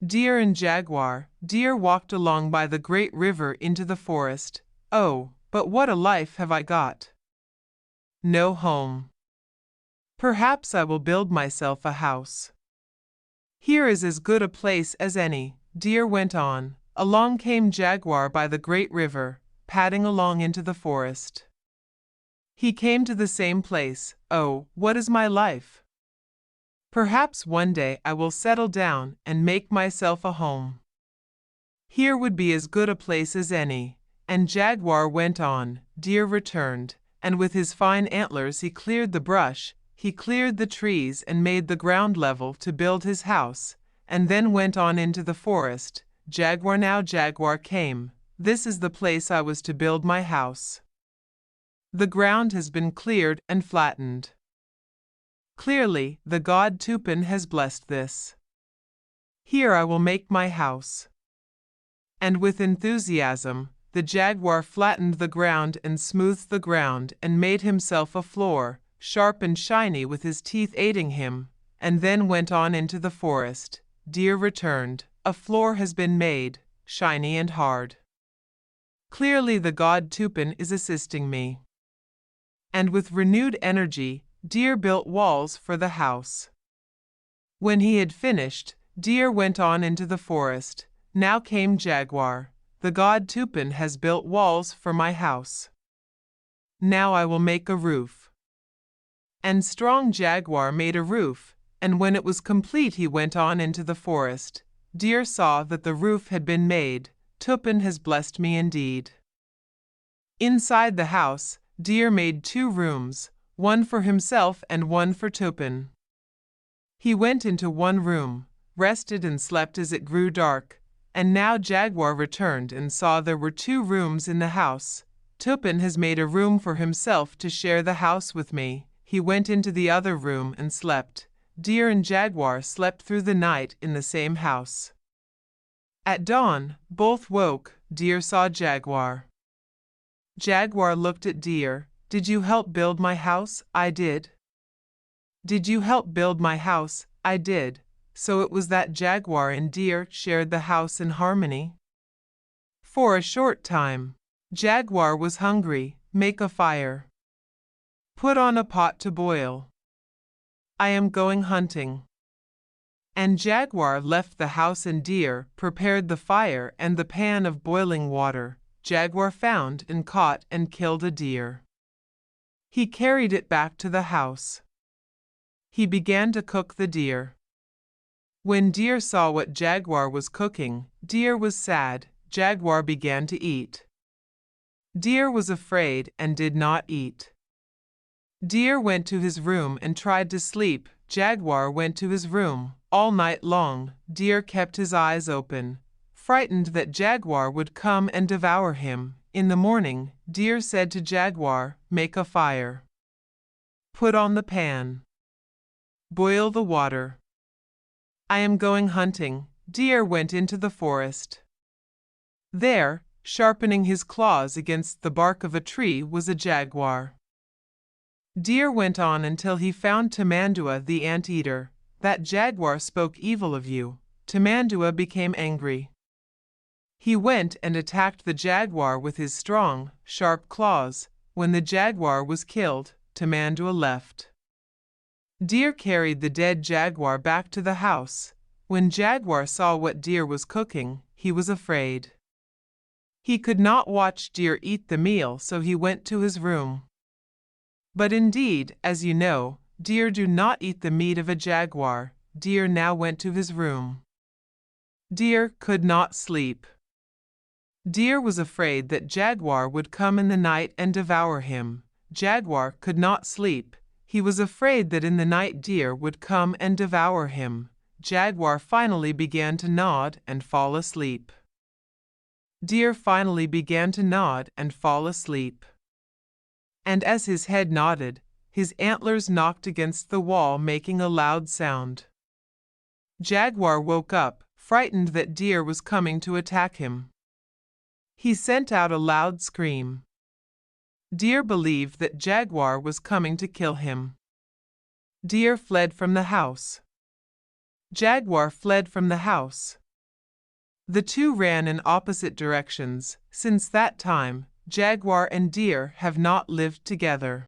Deer and Jaguar. Deer walked along by the great river into the forest. Oh, but what a life have I got! No home. Perhaps I will build myself a house. Here is as good a place as any. Deer went on. Along came Jaguar by the great river, padding along into the forest. He came to the same place. Oh, what is my life? Perhaps one day I will settle down and make myself a home. Here would be as good a place as any. And Jaguar went on. Deer returned, and with his fine antlers he cleared the brush, he cleared the trees and made the ground level to build his house, and then went on into the forest. Jaguar came. This is the place I was to build my house. The ground has been cleared and flattened. Clearly, the god Tupin has blessed this. Here I will make my house. And with enthusiasm, the Jaguar flattened the ground and smoothed the ground and made himself a floor, sharp and shiny with his teeth aiding him, and then went on into the forest. Deer returned. A floor has been made, shiny and hard. Clearly the god Tupin is assisting me. And with renewed energy, Deer built walls for the house. When he had finished, Deer went on into the forest. Now came Jaguar. The god Tupin has built walls for my house. Now I will make a roof. And strong Jaguar made a roof, and when it was complete he went on into the forest. Deer saw that the roof had been made. Tupin has blessed me indeed. Inside the house, Deer made 2 rooms, one for himself and one for Tupin. He went into one room, rested and slept as it grew dark, and now Jaguar returned and saw there were 2 rooms in the house. Tupin has made a room for himself to share the house with me. He went into the other room and slept. Deer and Jaguar slept through the night in the same house. At dawn, both woke. Deer saw Jaguar. Jaguar looked at Deer. Did you help build my house? I did. Did you help build my house? I did. So it was that Jaguar and Deer shared the house in harmony. For a short time, Jaguar was hungry. Make a fire. Put on a pot to boil. I am going hunting. And Jaguar left the house and Deer prepared the fire and the pan of boiling water. Jaguar found and caught and killed a deer. He carried it back to the house. He began to cook the deer. When Deer saw what Jaguar was cooking, Deer was sad. Jaguar began to eat. Deer was afraid and did not eat. Deer went to his room and tried to sleep. Jaguar went to his room. All night long, Deer kept his eyes open, frightened that Jaguar would come and devour him. In the morning, Deer said to Jaguar, "Make a fire. Put on the pan. Boil the water. I am going hunting." Deer went into the forest. There, sharpening his claws against the bark of a tree, was a jaguar. Deer went on until he found Tamandua the anteater. "That jaguar spoke evil of you." Tamandua became angry. He went and attacked the jaguar with his strong, sharp claws. When the jaguar was killed, Tamandua left. Deer carried the dead jaguar back to the house. When Jaguar saw what Deer was cooking, he was afraid. He could not watch Deer eat the meal, so he went to his room. But indeed, as you know, deer do not eat the meat of a jaguar. Deer now went to his room. Deer could not sleep. Deer was afraid that Jaguar would come in the night and devour him. Jaguar could not sleep. He was afraid that in the night Deer would come and devour him. Jaguar finally began to nod and fall asleep. Deer finally began to nod and fall asleep. And as his head nodded, his antlers knocked against the wall, making a loud sound. Jaguar woke up, frightened that Deer was coming to attack him. He sent out a loud scream. Deer believed that Jaguar was coming to kill him. Deer fled from the house. Jaguar fled from the house. The two ran in opposite directions. Since that time, Jaguar and Deer have not lived together.